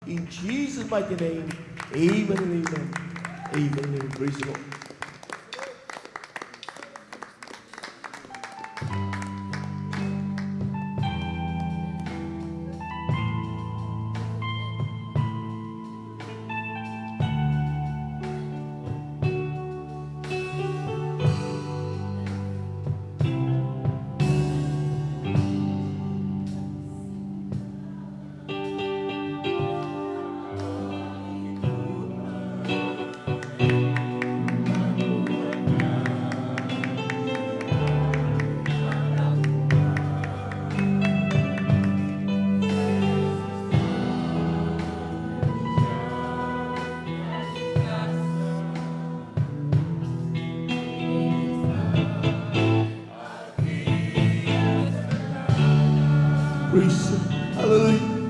In Jesus' mighty name, amen and amen. Amen and amen. Praise the Lord. Praise Him. Hallelujah.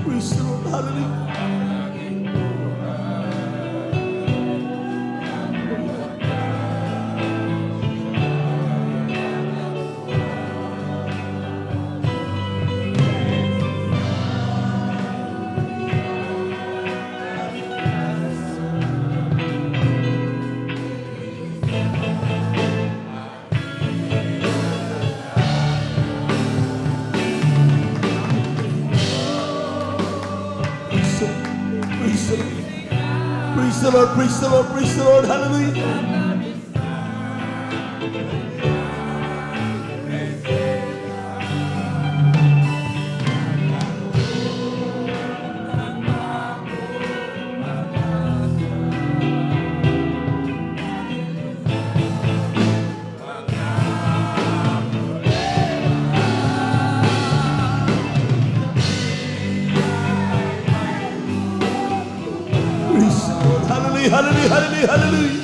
Praise the Lord. Hallelujah. Praise the Lord. Praise the Lord. Praise the Lord. Praise the Lord. Hallelujah. Praise the Lord. Hallelujah. Hallelujah. Hallelujah. Hallelujah.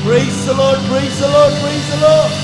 Praise the Lord, praise the Lord, praise the Lord.